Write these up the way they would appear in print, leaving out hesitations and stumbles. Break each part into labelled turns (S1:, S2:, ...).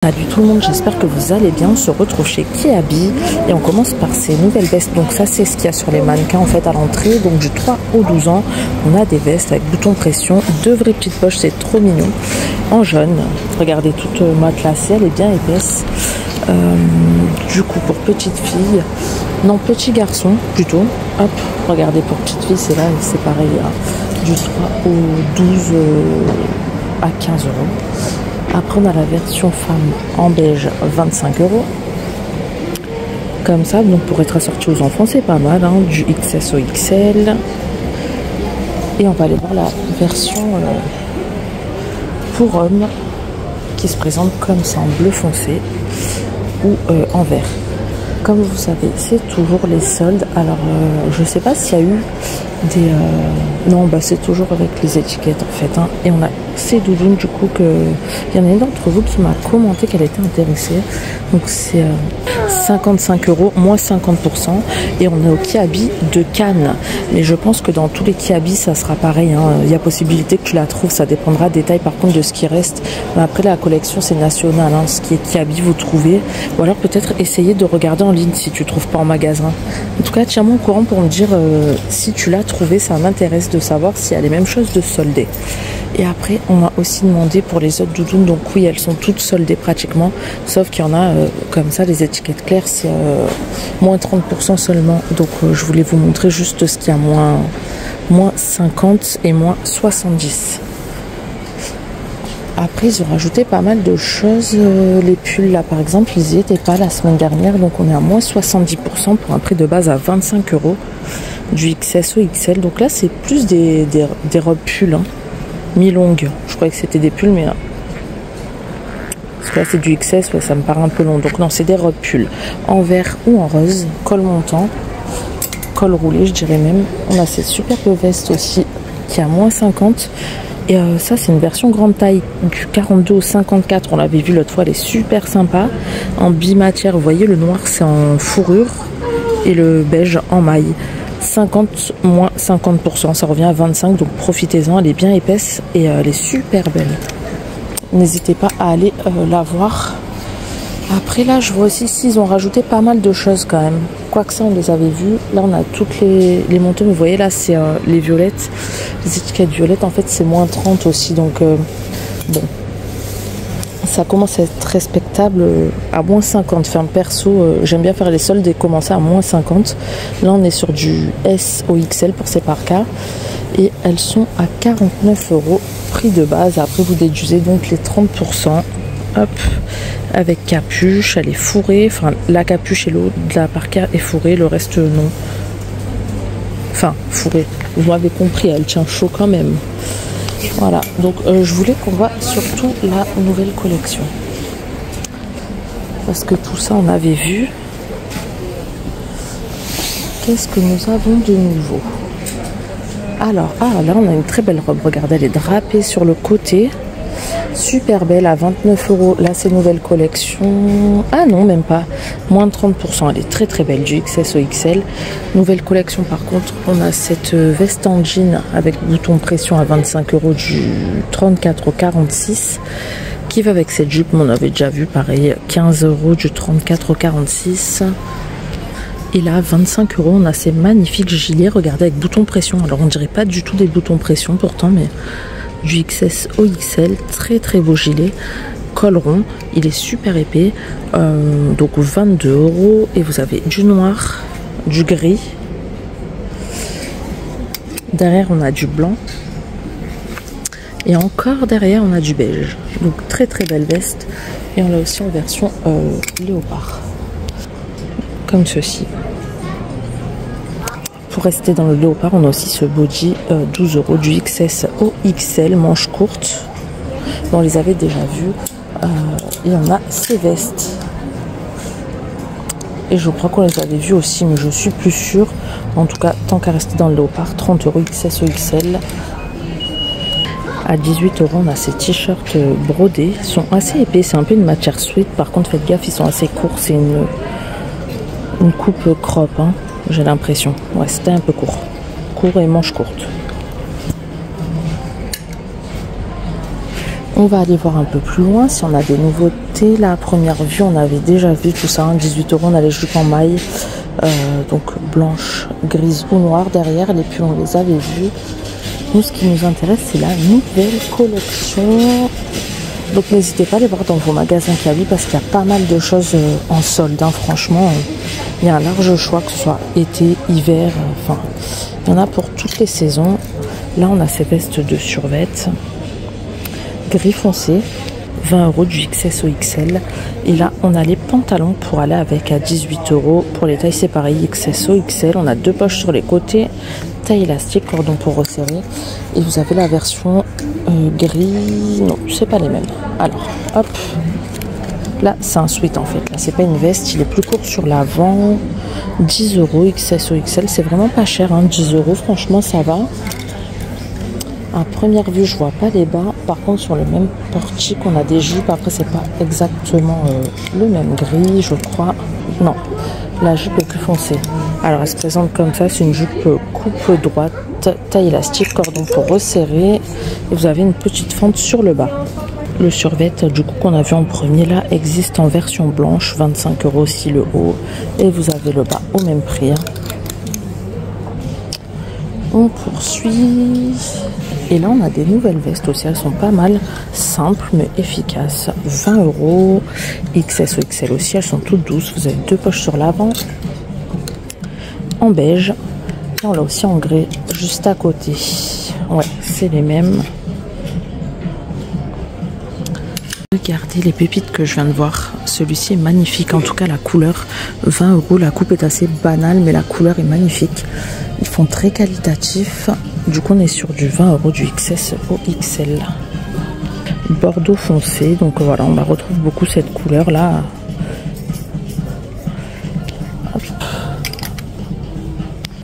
S1: Salut tout le monde, j'espère que vous allez bien. On se retrouve chez Kiabi et on commence par ces nouvelles vestes. Donc ça c'est ce qu'il y a sur les mannequins en fait à l'entrée. Donc du 3 au 12 ans, on a des vestes avec bouton pression, deux vraies petites poches, c'est trop mignon. En jaune, regardez toute matelassée, elle est bien épaisse. Du coup pour petite fille, non petit garçon plutôt. Hop, regardez pour petite fille c'est là, c'est pareil, du 3 au 12 à 15 euros. Après on a la version femme en beige 25 €. Comme ça, donc pour être assorti aux enfants c'est pas mal, hein, du XS au XL. Et on va aller voir la version pour hommes qui se présente comme ça en bleu foncé ou en vert. Comme vous savez, c'est toujours les soldes. Alors je sais pas s'il y a eu des non bah c'est toujours avec les étiquettes en fait, hein. Et on a ces doudounes du coup que il y en a une d'entre vous qui m'a commenté qu'elle était intéressée. Donc c'est 55 € moins 50%. Et on est au Kiabi de Cannes. Mais je pense que dans tous les Kiabi ça sera pareil, hein. Il y a possibilité que tu la trouves, ça dépendra des tailles par contre de ce qui reste. Mais après la collection c'est national, hein. Ce qui est Kiabi vous trouvez. Ou alors peut-être essayer de regarder en ligne si tu trouves pas en magasin. En tout cas tiens-moi au courant pour me dire si tu l'as trouvé, ça m'intéresse de savoir s'il y a les mêmes choses de soldées. Et après on m'a aussi demandé pour les autres doudounes, donc oui elles sont toutes soldées pratiquement, sauf qu'il y en a comme ça les étiquettes claires c'est moins 30% seulement. Donc je voulais vous montrer juste ce qu'il y a moins 50 et moins 70. Après ils ont rajouté pas mal de choses, les pulls là par exemple ils y étaient pas la semaine dernière, donc on est à moins 70% pour un prix de base à 25 €, du XS au XL. Donc là c'est plus des robes pulls, hein, mi-longues. Je croyais que c'était des pulls mais parce que là c'est du XS, ouais, ça me paraît un peu long. Donc non, c'est des robes pulls en vert ou en rose, col montant, col roulé je dirais même. On a cette superbe veste aussi qui a moins 50. Et ça c'est une version grande taille du 42 au 54, on l'avait vu l'autre fois, elle est super sympa, en bimatière, vous voyez le noir c'est en fourrure et le beige en maille. 50 moins 50%, ça revient à 25, donc profitez-en, elle est bien épaisse et elle est super belle. N'hésitez pas à aller la voir. Après là je vois aussi s'ils ont rajouté pas mal de choses quand même. Quoique ça on les avait vus. Là on a toutes les montées, vous voyez là c'est les violettes. Les étiquettes violettes en fait c'est moins 30 aussi. Donc bon. Ça commence à être respectable à moins 50. Enfin perso j'aime bien faire les soldes et commencer à moins 50. Là on est sur du S au XL pour ces parkas. Et elles sont à 49 €. Prix de base. Après vous déduisez donc les 30%. Hop, avec capuche, elle est fourrée, enfin la capuche et l'eau de la parka est fourrée, le reste non. Enfin, fourrée, vous m'avez compris, elle tient chaud quand même. Voilà, donc je voulais qu'on voit surtout la nouvelle collection. Parce que tout ça on avait vu. Qu'est-ce que nous avons de nouveau? Alors, là on a une très belle robe, regardez, elle est drapée sur le côté. Super belle à 29 €. Là c'est nouvelle collection. Ah non même pas. Moins de 30%. Elle est très très belle, du XS au XL. Nouvelle collection par contre. On a cette veste en jean avec bouton pression à 25 € du 34 au 46. Qui va avec cette jupe. On avait déjà vu pareil. 15 € du 34 au 46. Et là 25 €. On a ces magnifiques gilets. Regardez avec bouton pression. Alors on dirait pas du tout des boutons pression pourtant mais du XS au XL, très très beau gilet, col rond, il est super épais, donc 22 € et vous avez du noir, du gris, derrière on a du blanc et encore derrière on a du beige, donc très très belle veste et on l'a aussi en version léopard, comme ceci. Pour rester dans le léopard, on a aussi ce body 12 € du XS au XL, manche courte. On les avait déjà vus. Et on a ces vestes. Et je crois qu'on les avait vus aussi, mais je suis plus sûre. En tout cas, tant qu'à rester dans le léopard, 30 € XS au XL. À 18 €, on a ces t-shirts brodés. Ils sont assez épais, c'est un peu une matière sweat. Par contre, faites gaffe, ils sont assez courts. C'est une coupe crop, hein. J'ai l'impression. Ouais, c'était un peu court. Court et manche courte. On va aller voir un peu plus loin si on a des nouveautés côté, la première vue, on avait déjà vu tout ça, 18 €, on a les jupes en maille, donc blanche, grise ou noire derrière, les pulls on les avait vus. Nous, ce qui nous intéresse, c'est la nouvelle collection. Donc n'hésitez pas à les voir dans vos magasins Kaby parce qu'il y a pas mal de choses en solde, hein. Franchement, il y a un large choix, que ce soit été, hiver, enfin, il y en a pour toutes les saisons. Là, on a ces vestes de survêt gris foncé, 20 € du XS au XL. Et là, on a les pantalons pour aller avec à 18 €. Pour les tailles, c'est pareil, XS au XL. On a deux poches sur les côtés, taille élastique, cordon pour resserrer. Et vous avez la version gris. Non, c'est pas les mêmes. Alors, hop. Là, c'est un sweat en fait. Là, c'est pas une veste. Il est plus court sur l'avant. 10 € XS au XL. C'est vraiment pas cher, hein. 10 €. Franchement, ça va. À première vue, je vois pas les bas. Par contre, sur le même portique, on a des jupes. Après, c'est pas exactement le même gris, je crois. Non, la jupe est plus foncée. Alors, elle se présente comme ça. C'est une jupe coupe droite, taille élastique, cordon pour resserrer. Et vous avez une petite fente sur le bas. Le survêt, du coup, qu'on a vu en premier, là, existe en version blanche. 25 € aussi le haut. Et vous avez le bas au même prix. On poursuit. Et là, on a des nouvelles vestes aussi. Elles sont pas mal, simples mais efficaces. 20 €. XS ou XL aussi. Elles sont toutes douces. Vous avez deux poches sur l'avant. En beige. Et on l'a aussi en gris juste à côté. Ouais, c'est les mêmes. Regardez les pépites que je viens de voir. Celui-ci est magnifique. En tout cas, la couleur. 20 €. La coupe est assez banale, mais la couleur est magnifique. Ils font très qualitatif. Du coup, on est sur du 20 € du XS au XL. Bordeaux foncé. Donc voilà, on la retrouve beaucoup cette couleur-là.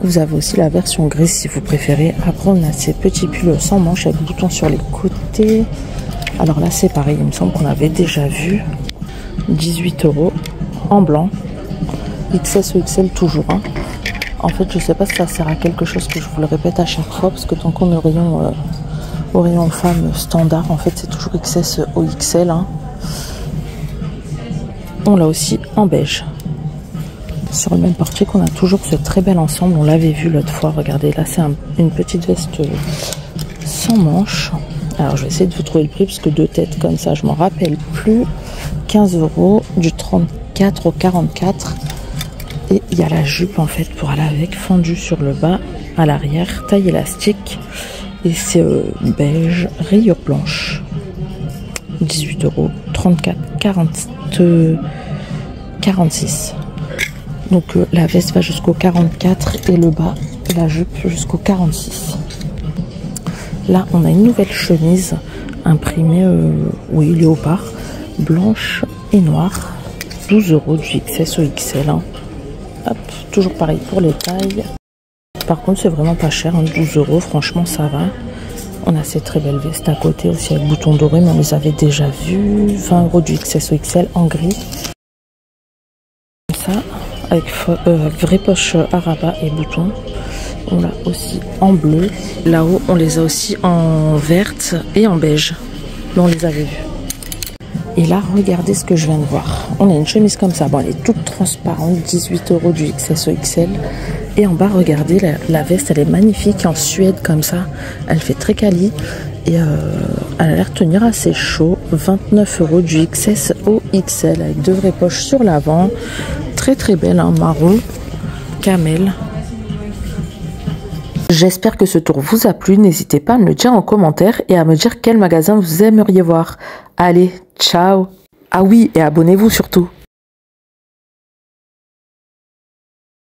S1: Vous avez aussi la version grise si vous préférez. Après, on a ces petits pulls sans manches avec boutons sur les côtés. Alors là, c'est pareil. Il me semble qu'on avait déjà vu. 18 € en blanc. XS ou XL toujours. Hein. En fait, je sais pas si ça sert à quelque chose que je vous le répète à chaque fois. Parce que tant qu'on est au rayon femme standard, en fait, c'est toujours XS au XL. Hein. On l'a aussi en beige. Sur le même portrait qu'on a toujours ce très bel ensemble. On l'avait vu l'autre fois. Regardez, là, c'est une petite veste sans manches. Alors, je vais essayer de vous trouver le prix parce que deux têtes comme ça, je m'en rappelle plus. 15 € du 34 au 44. Et il y a la jupe en fait pour aller avec, fendue sur le bas, à l'arrière, taille élastique. Et c'est beige, rayure blanche. 18 €, 34, 40, 46. Donc la veste va jusqu'au 44 et le bas, la jupe jusqu'au 46. Là, on a une nouvelle chemise imprimée, oui, léopard, blanche et noire. 12 € du XS au XL. Hein. Hop, toujours pareil pour les tailles. Par contre, c'est vraiment pas cher, hein, 12 €, franchement, ça va. On a ces très belles vestes à côté aussi avec boutons dorés, mais on les avait déjà vus. 20 € du XS au XL en gris. Comme ça, avec vraie poche à rabat et boutons. On l'a aussi en bleu. Là-haut, on les a aussi en verte et en beige. Mais on les avait vus. Et là, regardez ce que je viens de voir. On a une chemise comme ça. Bon, elle est toute transparente. 18 € du XS au XL. Et en bas, regardez, la veste, elle est magnifique. En suède comme ça. Elle fait très quali. Et elle a l'air de tenir assez chaud. 29 € du XS au XL. Avec deux vraies poches sur l'avant. Très très belle, hein, marron. Camel. J'espère que ce tour vous a plu. N'hésitez pas à me le dire en commentaire et à me dire quel magasin vous aimeriez voir. Allez, ciao! Ah oui, et abonnez-vous surtout.